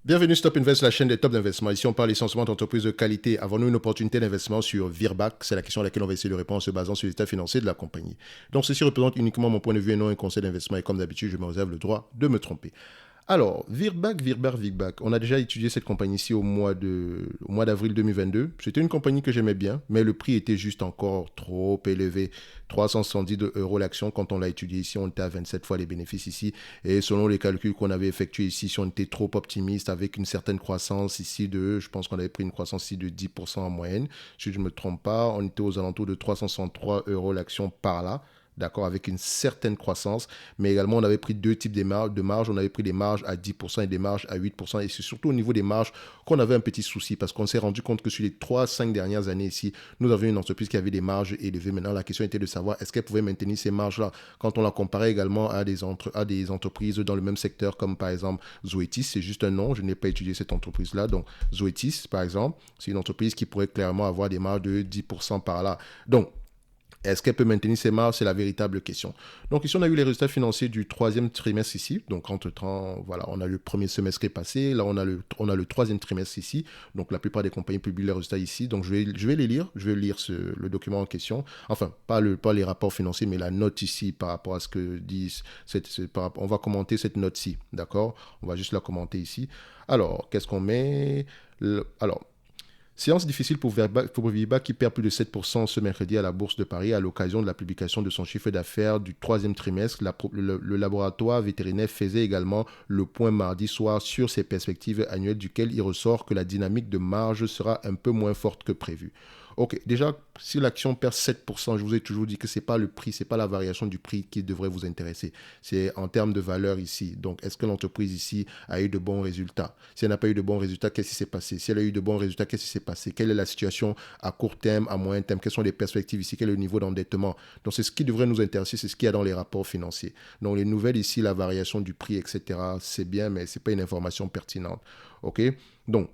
Bienvenue Stop Invest, la chaîne des top d'investissement. Ici, on parle essentiellement d'entreprises de qualité. Avons-nous une opportunité d'investissement sur Virbac? C'est la question à laquelle on va essayer de répondre en se basant sur l'état financier de la compagnie. Donc, ceci représente uniquement mon point de vue et non un conseil d'investissement. Et comme d'habitude, je me réserve le droit de me tromper. Alors, Virbac. On a déjà étudié cette compagnie ici au mois d'avril 2022. C'était une compagnie que j'aimais bien, mais le prix était juste encore trop élevé. 370 euros l'action. Quand on l'a étudié ici, on était à 27 fois les bénéfices ici. Et selon les calculs qu'on avait effectués ici, si on était trop optimiste avec une certaine croissance ici je pense qu'on avait pris une croissance ici de 10% en moyenne. Si je ne me trompe pas, on était aux alentours de 363 euros l'action par là. D'accord, avec une certaine croissance, mais également on avait pris deux types de marges. On avait pris des marges à 10% et des marges à 8%, et c'est surtout au niveau des marges qu'on avait un petit souci, parce qu'on s'est rendu compte que sur les 3-5 dernières années ici, nous avions une entreprise qui avait des marges élevées. Maintenant, la question était de savoir est-ce qu'elle pouvait maintenir ces marges-là quand on la comparait également à des entreprises dans le même secteur, comme par exemple Zoetis. C'est juste un nom, je n'ai pas étudié cette entreprise-là. Donc Zoetis, par exemple, c'est une entreprise qui pourrait clairement avoir des marges de 10% par là. Donc, est-ce qu'elle peut maintenir ses marges? C'est la véritable question. Donc ici, on a eu les résultats financiers du troisième trimestre ici. Donc entre-temps, voilà, on a le premier semestre qui est passé. Là, on a le troisième trimestre ici. Donc la plupart des compagnies publient les résultats ici. Donc je vais les lire. Je vais lire le document en question. Enfin, pas les rapports financiers, mais la note ici par rapport à ce que disent. On va commenter cette note-ci. D'accord? On va juste la commenter ici. Alors, qu'est-ce qu'on met? Alors, séance difficile pour Virbac qui perd plus de 7% ce mercredi à la Bourse de Paris à l'occasion de la publication de son chiffre d'affaires du troisième trimestre. Le laboratoire vétérinaire faisait également le point mardi soir sur ses perspectives annuelles duquel il ressort que la dynamique de marge sera un peu moins forte que prévu. Ok, déjà, si l'action perd 7%, je vous ai toujours dit que ce n'est pas le prix, ce n'est pas la variation du prix qui devrait vous intéresser. C'est en termes de valeur ici. Donc, est-ce que l'entreprise ici a eu de bons résultats? Si elle n'a pas eu de bons résultats, qu'est-ce qui s'est passé? Si elle a eu de bons résultats, qu'est-ce qui s'est passé? Quelle est la situation à court terme, à moyen terme? Quelles sont les perspectives ici? Quel est le niveau d'endettement? Donc, c'est ce qui devrait nous intéresser, c'est ce qu'il y a dans les rapports financiers. Donc, les nouvelles ici, la variation du prix, etc., c'est bien, mais ce n'est pas une information pertinente. OK? Donc,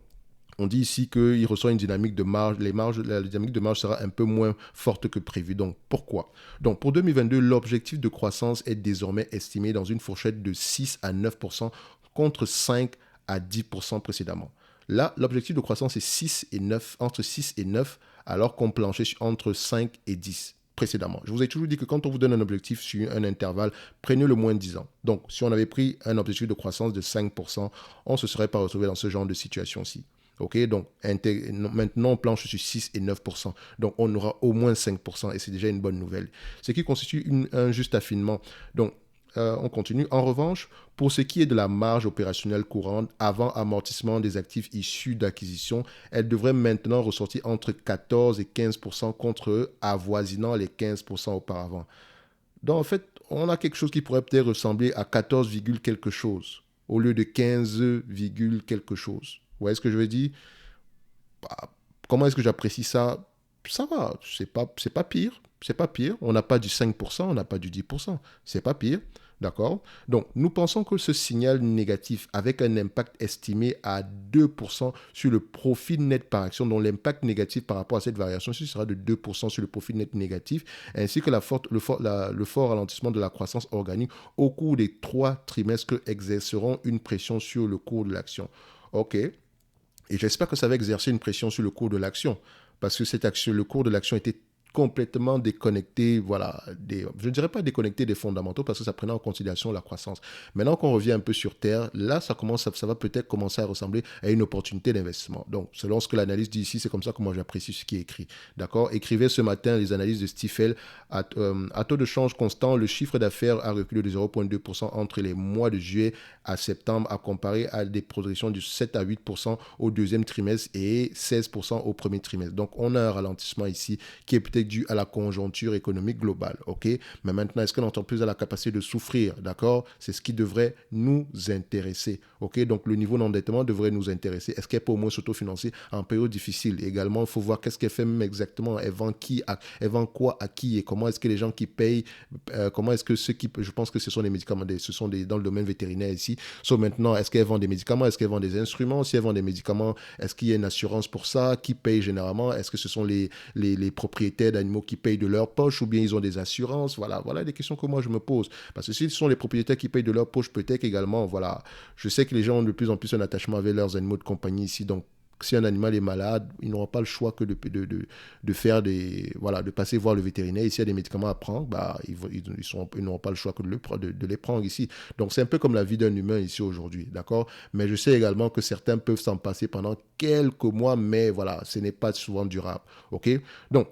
on dit ici qu'il reçoit une dynamique de marge. La dynamique de marge sera un peu moins forte que prévu. Donc, pourquoi? Donc, pour 2022, l'objectif de croissance est désormais estimé dans une fourchette de 6 à 9% contre 5 à 10% précédemment. Là, l'objectif de croissance est 6 et 9, entre 6 et 9, alors qu'on planchait entre 5 et 10 précédemment. Je vous ai toujours dit que quand on vous donne un objectif sur un intervalle, prenez le moins 10 ans. Donc, si on avait pris un objectif de croissance de 5%, on ne se serait pas retrouvé dans ce genre de situation-ci. OK, donc maintenant on planche sur 6 et 9%. Donc on aura au moins 5% et c'est déjà une bonne nouvelle. Ce qui constitue un juste affinement. Donc on continue. En revanche, pour ce qui est de la marge opérationnelle courante avant amortissement des actifs issus d'acquisition, elle devrait maintenant ressortir entre 14 et 15% contre avoisinant les 15% auparavant. Donc en fait, on a quelque chose qui pourrait peut-être ressembler à 14, quelque chose au lieu de 15, quelque chose. Vous voyez ce que je veux dire? Bah, comment est-ce que j'apprécie ça? Ça va, c'est pas pire. C'est pas pire. On n'a pas du 5%, on n'a pas du 10%. C'est pas pire. D'accord? Donc, nous pensons que ce signal négatif, avec un impact estimé à 2% sur le profit net par action, dont l'impact négatif par rapport à cette variation sera de 2% sur le profit net négatif, ainsi que le fort ralentissement de la croissance organique au cours des 3 trimestres exerceront une pression sur le cours de l'action. OK? Et j'espère que ça va exercer une pression sur le cours de l'action, parce que le cours de l'action était complètement déconnecté, voilà, je ne dirais pas déconnecté des fondamentaux parce que ça prenait en considération la croissance. Maintenant qu'on revient un peu sur Terre, là, ça va peut-être commencer à ressembler à une opportunité d'investissement. Donc, selon ce que l'analyse dit ici, c'est comme ça que moi j'apprécie ce qui est écrit. D'accord? Écrivez ce matin les analyses de Stifel. À taux de change constant, le chiffre d'affaires a reculé de 0,2% entre les mois de juillet à septembre, à comparer à des progressions de 7 à 8% au deuxième trimestre et 16% au premier trimestre. Donc, on a un ralentissement ici qui est peut-être dû à la conjoncture économique globale, ok? Mais maintenant, est-ce que l'entreprise a la capacité de souffrir, d'accord? C'est ce qui devrait nous intéresser, ok? Donc, le niveau d'endettement devrait nous intéresser. Est-ce qu'elle peut au moins s'autofinancer en période difficile? Également, il faut voir qu'est-ce qu'elle fait même exactement. Elle vend quoi à qui et comment est-ce que les gens qui payent, comment est-ce que ceux qui, je pense que ce sont des médicaments, dans le domaine vétérinaire ici. So maintenant, est-ce qu'elle vend des médicaments? Est-ce qu'elle vend des instruments? Si elle vend des médicaments, est-ce qu'il y a une assurance pour ça? Qui paye généralement? Est-ce que ce sont les propriétaires d'animaux qui payent de leur poche ou bien ils ont des assurances. Voilà des questions que moi je me pose. Parce que s'ils sont les propriétaires qui payent de leur poche, peut-être également, voilà, je sais que les gens ont de plus en plus un attachement avec leurs animaux de compagnie ici, donc si un animal est malade, ils n'auront pas le choix que de faire de passer voir le vétérinaire. Et s'il y a des médicaments à prendre, bah, ils n'auront pas le choix que de les prendre ici. Donc, c'est un peu comme la vie d'un humain ici aujourd'hui, d'accord? Mais je sais également que certains peuvent s'en passer pendant quelques mois, mais voilà, ce n'est pas souvent durable, ok? Donc,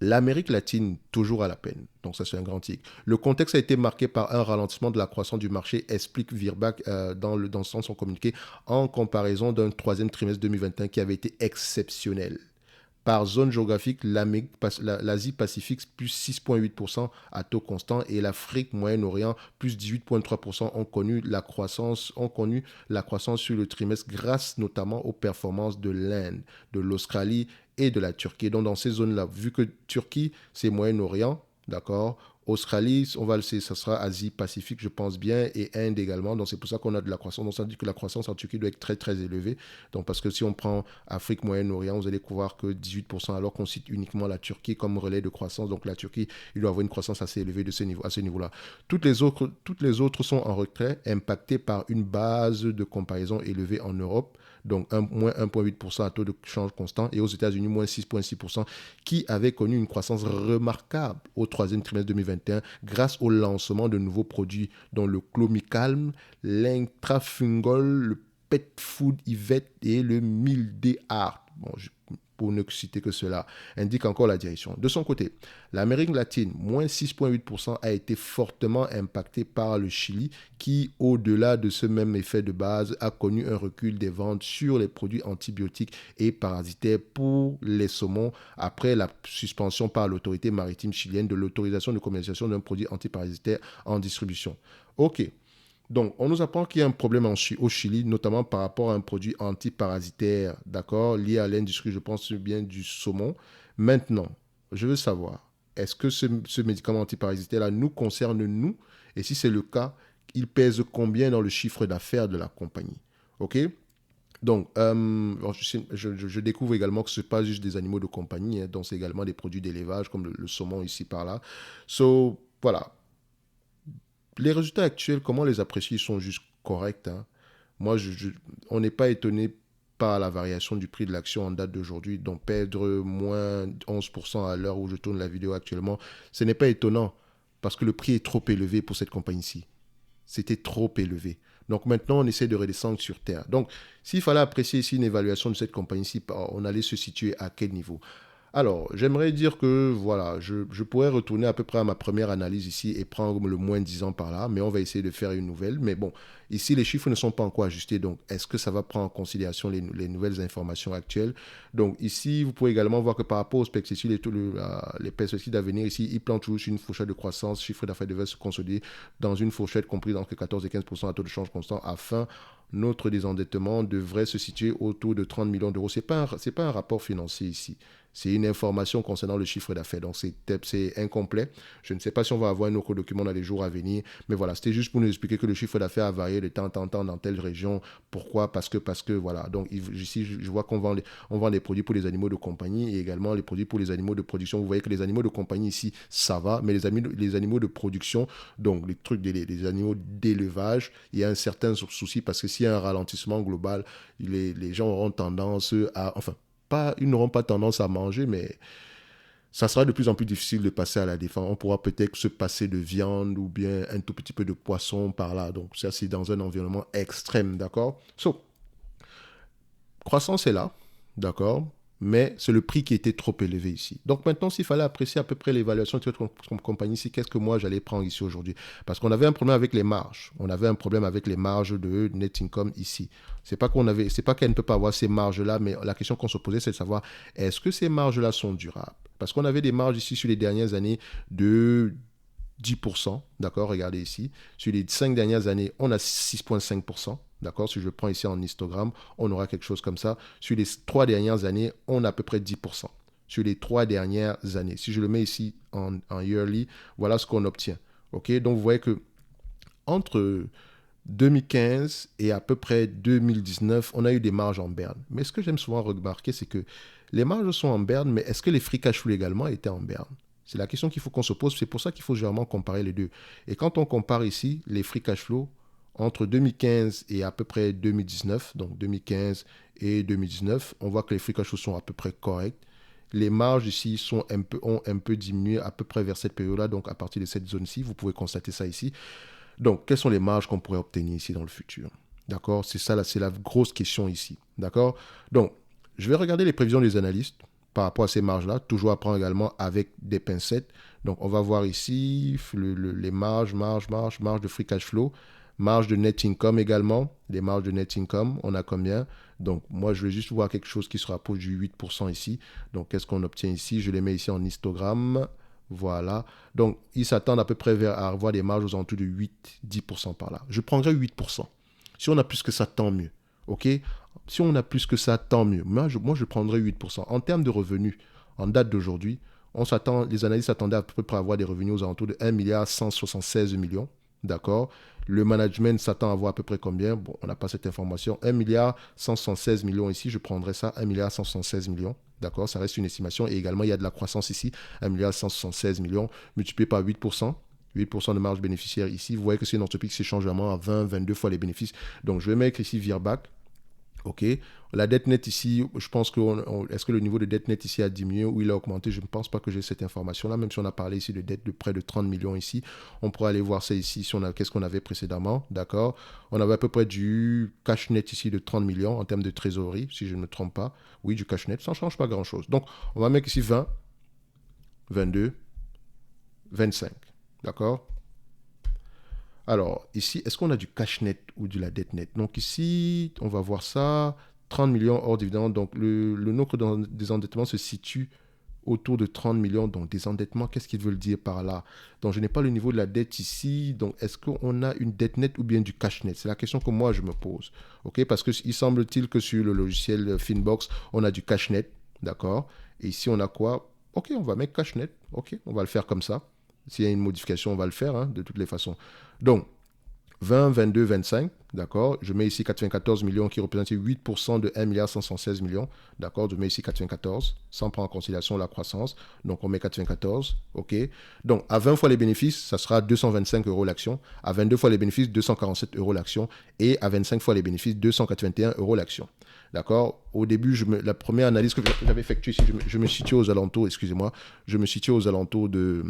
l'Amérique latine, toujours à la peine. Donc ça, c'est un grand tic. Le contexte a été marqué par un ralentissement de la croissance du marché, explique Virbac dans son communiqué, en comparaison d'un troisième trimestre 2021 qui avait été exceptionnel. Par zone géographique, l'Asie-Pacifique, plus 6,8% à taux constant et l'Afrique, Moyen-Orient, plus 18,3% ont connu la croissance sur le trimestre grâce notamment aux performances de l'Inde, de l'Australie et de la Turquie. Donc dans ces zones-là, vu que Turquie, c'est Moyen-Orient, d'accord, Australie, ça sera Asie-Pacifique, je pense bien, et Inde également. Donc c'est pour ça qu'on a de la croissance. Donc ça dit que la croissance en Turquie doit être très très élevée. Donc parce que si on prend Afrique, Moyen-Orient, vous allez voir que 18%, alors qu'on cite uniquement la Turquie comme relais de croissance. Donc la Turquie, il doit avoir une croissance assez élevée à ce niveau-là. Toutes les autres sont en retrait, impactées par une base de comparaison élevée en Europe. Donc moins 1,8% à taux de change constant, et aux États-Unis, moins 6,6%, qui avait connu une croissance remarquable au troisième trimestre 2021 grâce au lancement de nouveaux produits, dont le Clomicalm, l'Intrafungol, le Pet Food Yvette et le Mildéart. Bon, pour ne citer que cela, indique encore la direction. De son côté, l'Amérique latine, moins 6,8%, a été fortement impactée par le Chili, qui, au-delà de ce même effet de base, a connu un recul des ventes sur les produits antibiotiques et parasitaires pour les saumons après la suspension par l'autorité maritime chilienne de l'autorisation de commercialisation d'un produit antiparasitaire en distribution. Ok. Donc, on nous apprend qu'il y a un problème au Chili, notamment par rapport à un produit antiparasitaire, d'accord, lié à l'industrie, je pense bien, du saumon. Maintenant, je veux savoir, est-ce que ce médicament antiparasitaire-là nous concerne, nous? Et si c'est le cas, il pèse combien dans le chiffre d'affaires de la compagnie? OK? Donc, je découvre également que ce n'est pas juste des animaux de compagnie, hein, donc c'est également des produits d'élevage, comme le saumon ici, par là. So, voilà. Les résultats actuels, comment les apprécier, ils sont juste corrects, hein. Moi, on n'est pas étonné par la variation du prix de l'action en date d'aujourd'hui. Donc, perdre moins 11% à l'heure où je tourne la vidéo actuellement, ce n'est pas étonnant parce que le prix est trop élevé pour cette compagnie-ci. C'était trop élevé. Donc, maintenant, on essaie de redescendre sur Terre. Donc, s'il fallait apprécier ici une évaluation de cette compagnie-ci, on allait se situer à quel niveau? Alors, j'aimerais dire que, voilà, je pourrais retourner à peu près à ma première analyse ici et prendre le moins 10 ans par là, mais on va essayer de faire une nouvelle. Mais bon, ici, les chiffres ne sont pas encore ajustés, donc est-ce que ça va prendre en considération les nouvelles informations actuelles? Donc ici, vous pouvez également voir que par rapport aux perspectives et les perspectives d'avenir, ici, ils plantent toujours sur une fourchette de croissance, chiffre d'affaires devait se consolider dans une fourchette comprise entre 14 et 15% à taux de change constant afin notre désendettement devrait se situer autour de 30 millions d'euros. Ce n'est pas un rapport financier ici. C'est une information concernant le chiffre d'affaires. Donc, c'est incomplet. Je ne sais pas si on va avoir un autre document dans les jours à venir. Mais voilà, c'était juste pour nous expliquer que le chiffre d'affaires a varié de temps en temps dans telle région. Pourquoi? Parce que voilà. Donc, ici, je vois qu'on vend des produits pour les animaux de compagnie et également les produits pour les animaux de production. Vous voyez que les animaux de compagnie ici, ça va. Mais les animaux de production, donc les trucs des animaux d'élevage, il y a un certain souci parce que s'il y a un ralentissement global, les gens auront tendance à... Enfin, ils n'auront pas tendance à manger, mais ça sera de plus en plus difficile de passer à la défense. On pourra peut-être se passer de viande ou bien un tout petit peu de poisson par là. Donc ça, c'est dans un environnement extrême, d'accord? So, croissance est là, d'accord? Mais c'est le prix qui était trop élevé ici. Donc maintenant, s'il fallait apprécier à peu près l'évaluation de cette compagnie ici, qu'est-ce que moi j'allais prendre ici aujourd'hui? Parce qu'on avait un problème avec les marges. On avait un problème avec les marges de net income ici. C'est pas qu'elle ne peut pas avoir ces marges-là, mais la question qu'on se posait, c'est de savoir est-ce que ces marges-là sont durables? Parce qu'on avait des marges ici sur les dernières années de 10%, d'accord, regardez ici. Sur les 5 dernières années, on a 6,5%, d'accord. Si je prends ici en histogramme, on aura quelque chose comme ça. Sur les 3 dernières années, on a à peu près 10%. Sur les 3 dernières années. Si je le mets ici en yearly, voilà ce qu'on obtient. Ok, donc vous voyez que entre 2015 et à peu près 2019, on a eu des marges en berne. Mais ce que j'aime souvent remarquer, c'est que les marges sont en berne, mais est-ce que les free cash flow également étaient en berne? C'est la question qu'il faut qu'on se pose. C'est pour ça qu'il faut généralement comparer les deux. Et quand on compare ici les free cash flow entre 2015 et à peu près 2019, donc 2015 et 2019, on voit que les free cash flow sont à peu près corrects. Les marges ici ont un peu diminué à peu près vers cette période-là, donc à partir de cette zone-ci, vous pouvez constater ça ici. Donc, quelles sont les marges qu'on pourrait obtenir ici dans le futur? D'accord? C'est ça, c'est la grosse question ici. D'accord? Donc, je vais regarder les prévisions des analystes par rapport à ces marges-là, toujours à prendre également avec des pincettes. Donc, on va voir ici les marges de free cash flow, marge de net income également. Les marges de net income, on a combien? Donc, moi, je vais juste voir quelque chose qui se rapproche du 8% ici. Donc, qu'est-ce qu'on obtient ici? Je les mets ici en histogramme. Voilà. Donc, ils s'attendent à peu près à avoir des marges aux alentours de 8-10% par là. Je prendrais 8%. Si on a plus que ça, tant mieux. OK? Si on a plus que ça, tant mieux. Moi, je prendrais 8%. En termes de revenus, en date d'aujourd'hui, les analystes s'attendaient à peu près à avoir des revenus aux alentours de 1,176 milliard. D'accord? Le management s'attend à avoir à peu près combien? Bon, on n'a pas cette information. 1,176 milliard ici, je prendrais ça, 1,176 milliard. D'accord? Ça reste une estimation. Et également, il y a de la croissance ici, 1,176 milliard multiplié par 8%. 8% de marge bénéficiaire ici. Vous voyez que c'est une entreprise qui s'échange vraiment à 20, 22 fois les bénéfices. Donc, je vais mettre ici Virbac. OK. La dette nette ici, je pense que est-ce que le niveau de dette nette ici a diminué ou il a augmenté? Je ne pense pas que j'ai cette information-là. Même si on a parlé ici de dette de près de 30 millions ici, on pourrait aller voir ça ici si qu'est-ce qu'on avait précédemment. D'accord. On avait à peu près du cash net ici de 30 millions en termes de trésorerie, si je ne me trompe pas. Oui, du cash net. Ça ne change pas grand-chose. Donc, on va mettre ici 20, 22, 25. D'accord. Alors, ici, est-ce qu'on a du cash net ou de la dette nette? Donc ici, on va voir ça. 30 millions hors dividende. Donc, le nombre des endettements se situe autour de 30 millions. Donc, des endettements, qu'est-ce qu'ils veulent dire par là? Donc, je n'ai pas le niveau de la dette ici. Donc, est-ce qu'on a une dette nette ou bien du cash net? C'est la question que moi, je me pose. OK? Parce qu'il semble-t-il que sur le logiciel Finbox, on a du cash net. D'accord? Et ici, on a quoi? OK, on va mettre cash net. OK, on va le faire comme ça. S'il y a une modification, on va le faire, hein, de toutes les façons. Donc, 20, 22, 25, d'accord. Je mets ici 94 millions qui représentent 8% de 1,116 milliard. D'accord. Je mets ici 94, sans prendre en considération la croissance. Donc, on met 94, OK. Donc, à 20 fois les bénéfices, ça sera 225 euros l'action. À 22 fois les bénéfices, 247 euros l'action. Et à 25 fois les bénéfices, 281 euros l'action. D'accord. Au début, la première analyse que j'avais effectuée ici, je me situe aux alentours, excusez-moi, je me situe aux alentours de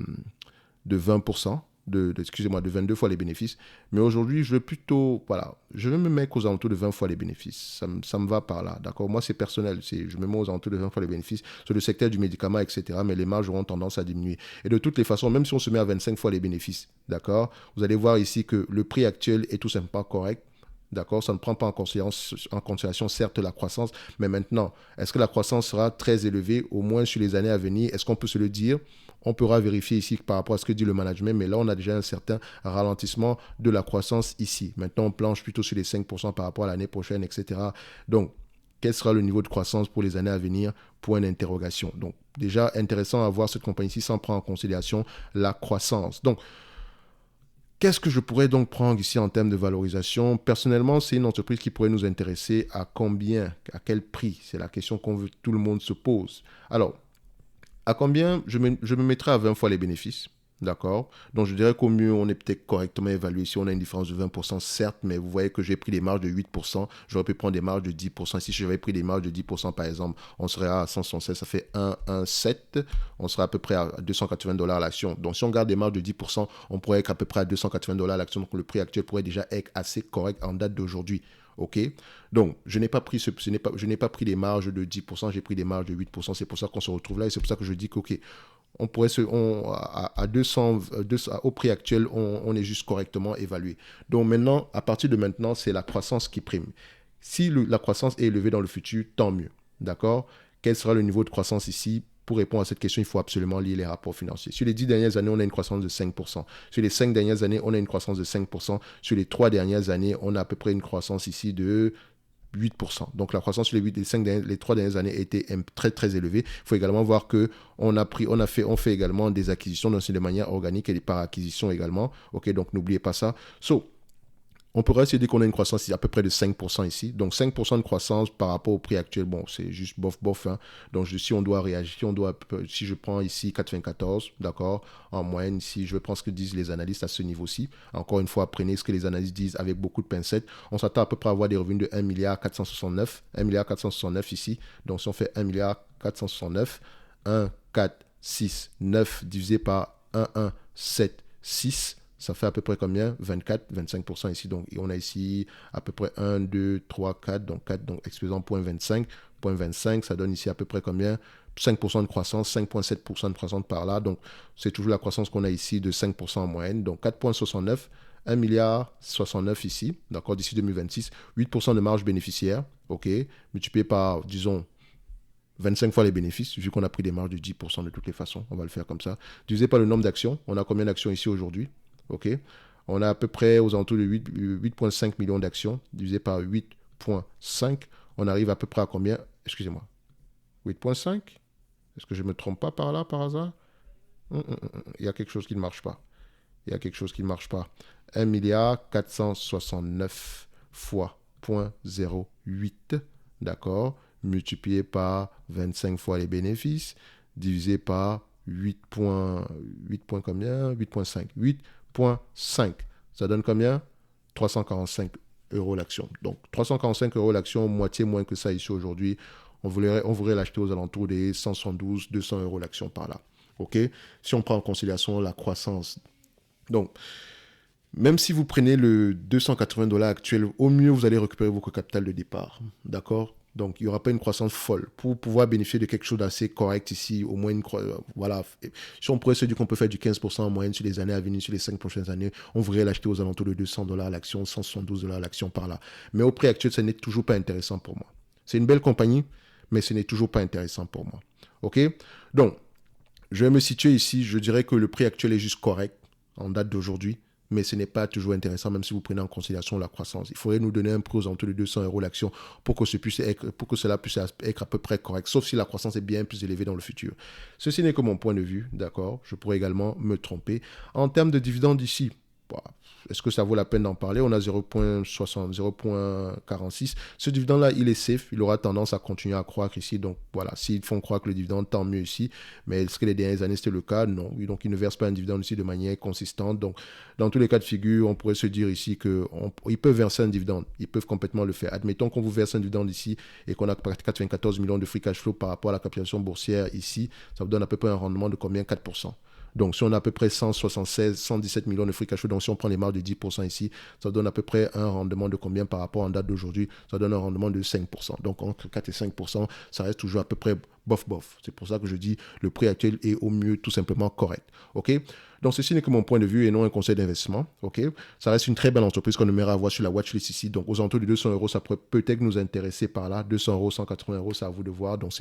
20%. De 22 fois les bénéfices. Mais aujourd'hui, je vais me mettre aux alentours de 20 fois les bénéfices. Ça me va par là, d'accord? Moi, c'est personnel. Je me mets aux alentours de 20 fois les bénéfices sur le secteur du médicament, etc. Mais les marges auront tendance à diminuer. Et de toutes les façons, même si on se met à 25 fois les bénéfices, d'accord? Vous allez voir ici que le prix actuel est tout simplement correct. D'accord, ça ne prend pas en considération, certes, la croissance, mais maintenant, est-ce que la croissance sera très élevée, au moins sur les années à venir? Est-ce qu'on peut se le dire? On pourra vérifier ici par rapport à ce que dit le management, mais là, on a déjà un certain ralentissement de la croissance ici. Maintenant, on planche plutôt sur les 5% par rapport à l'année prochaine, etc. Donc, quel sera le niveau de croissance pour les années à venir? Point d'interrogation. Donc, déjà, intéressant à voir cette compagnie ici sans prendre en considération la croissance. Donc, qu'est-ce que je pourrais donc prendre ici en termes de valorisation? Personnellement, c'est une entreprise qui pourrait nous intéresser à combien? À quel prix? C'est la question tout le monde se pose. Alors, à combien? Je me mettrai à 20 fois les bénéfices. D'accord? Donc, je dirais qu'au mieux, on est peut-être correctement évalué. Si on a une différence de 20%, certes, mais vous voyez que j'ai pris des marges de 8%. J'aurais pu prendre des marges de 10%. Si j'avais pris des marges de 10%, par exemple, on serait à 176, ça fait 1,17. On serait à peu près à $280 l'action. Donc, si on garde des marges de 10%, on pourrait être à peu près à $280 l'action. Donc, le prix actuel pourrait déjà être assez correct en date d'aujourd'hui. OK? Donc, je n'ai pas pris des marges de 10%, j'ai pris des marges de 8%. C'est pour ça qu'on se retrouve là et c'est pour ça que je dis qu'OK, on pourrait à 200, au prix actuel, on est juste correctement évalué. Donc maintenant, à partir de maintenant, c'est la croissance qui prime. Si la croissance est élevée dans le futur, tant mieux. D'accord? Quel sera le niveau de croissance ici? Pour répondre à cette question, il faut absolument lire les rapports financiers. Sur les 10 dernières années, on a une croissance de 5%. Sur les 5 dernières années, on a une croissance de 5%. Sur les 3 dernières années, on a à peu près une croissance ici de 8%. Donc la croissance sur les 3 dernières années a été très très élevée. Il faut également voir que on fait également des acquisitions, donc c'est de manière organique et par acquisition également. Ok, donc n'oubliez pas ça. On pourrait se dire qu'on a une croissance à peu près de 5% ici. Donc 5% de croissance par rapport au prix actuel, bon, c'est juste bof. Hein. Donc si on doit réagir, si je prends ici 94, d'accord, en moyenne ici, je vais prendre ce que disent les analystes à ce niveau-ci. Encore une fois, prenez ce que les analystes disent avec beaucoup de pincettes. On s'attend à peu près à avoir des revenus de 1 milliard 469, 1 milliard 469 ici. Donc si on fait 1 milliard 469, 1, 4, 6, 9 divisé par 1, 1, 7, 6, ça fait à peu près combien? 24, 25% ici. Donc, on a ici à peu près 1, 2, 3, 4. Donc, 4, donc exposant 0.25. 0.25, ça donne ici à peu près combien? 5% de croissance, 5,7% de croissance par là. Donc, c'est toujours la croissance qu'on a ici de 5% en moyenne. Donc, 4,69, 1 milliard 69 ici, d'accord, d'ici 2026. 8% de marge bénéficiaire, ok, multiplié par, disons, 25 fois les bénéfices, vu qu'on a pris des marges de 10% de toutes les façons. On va le faire comme ça. Divisé par le nombre d'actions. On a combien d'actions ici aujourd'hui? OK. On a à peu près aux alentours de 8,5 millions d'actions, divisé par 8,5. On arrive à peu près à combien? Excusez-moi. 8,5? Est-ce que je ne me trompe pas par là, par hasard? Il y a quelque chose qui ne marche pas. Il y a quelque chose qui ne marche pas. 1 milliard 469 fois 0,08, d'accord, multiplié par 25 fois les bénéfices, divisé par 8 combien? 8,5. 8,5. Ça donne combien? 345 euros l'action. Donc 345 euros l'action, moitié moins que ça ici aujourd'hui. On voudrait l'acheter aux alentours des 172, 200 euros l'action par là. OK? Si on prend en considération la croissance. Donc, même si vous prenez le 280 $ actuel, au mieux, vous allez récupérer votre capital de départ. D'accord? Donc, il n'y aura pas une croissance folle. Pour pouvoir bénéficier de quelque chose d'assez correct ici, au moins voilà. Si on pourrait se dire qu'on peut faire du 15% en moyenne sur les années à venir, sur les 5 prochaines années, on voudrait l'acheter aux alentours de 200 $ l'action, 172 $ l'action par là. Mais au prix actuel, ça n'est toujours pas intéressant pour moi. C'est une belle compagnie, mais ce n'est toujours pas intéressant pour moi. OK? Donc, je vais me situer ici. Je dirais que le prix actuel est juste correct en date d'aujourd'hui, mais ce n'est pas toujours intéressant, même si vous prenez en considération la croissance. Il faudrait nous donner un prix aux alentours de 200 euros l'action pour que cela puisse être à peu près correct, sauf si la croissance est bien plus élevée dans le futur. Ceci n'est que mon point de vue, d'accord? Je pourrais également me tromper. En termes de dividendes ici, est-ce que ça vaut la peine d'en parler? On a 0,60, 0,46. Ce dividende-là, il est safe. Il aura tendance à continuer à croître ici. Donc voilà, s'ils font croître le dividende, tant mieux ici. Mais est-ce que les dernières années, c'était le cas? Non. Donc ils ne versent pas un dividende ici de manière consistante. Donc dans tous les cas de figure, on pourrait se dire ici qu'ils peuvent verser un dividende. Ils peuvent complètement le faire. Admettons qu'on vous verse un dividende ici et qu'on a 94 millions de free cash flow par rapport à la capitalisation boursière ici. Ça vous donne à peu près un rendement de combien? 4%. Donc, si on a à peu près 176, 117 millions de free cash flow, donc si on prend les marges de 10% ici, ça donne à peu près un rendement de combien par rapport en date d'aujourd'hui? Ça donne un rendement de 5%. Donc, entre 4 et 5%, ça reste toujours à peu près bof. C'est pour ça que je dis le prix actuel est au mieux tout simplement correct. OK? Donc, ceci n'est que mon point de vue et non un conseil d'investissement. OK? Ça reste une très belle entreprise qu'on aimerait avoir sur la watchlist ici. Donc, aux alentours de 200 euros, ça pourrait peut-être nous intéresser par là. 200 euros, 180 euros, c'est à vous de voir. Donc,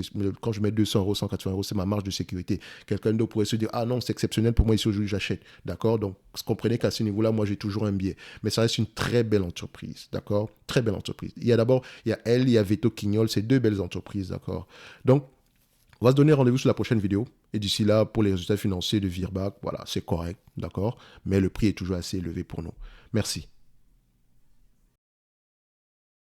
quand je mets 200 euros, 180 euros, c'est ma marge de sécurité. Quelqu'un d'autre pourrait se dire, ah non, c'est exceptionnel pour moi ici aujourd'hui, j'achète. D'accord? Donc, comprenez qu'à ce niveau-là, moi, j'ai toujours un biais. Mais ça reste une très belle entreprise. D'accord? Très belle entreprise. Il y a elle, il y a Veto Quignol, c'est deux belles entreprises. D'accord? Donc, on va se donner rendez-vous sur la prochaine vidéo. Et d'ici là, pour les résultats financiers de Virbac, voilà, c'est correct, d'accord? Mais le prix est toujours assez élevé pour nous. Merci.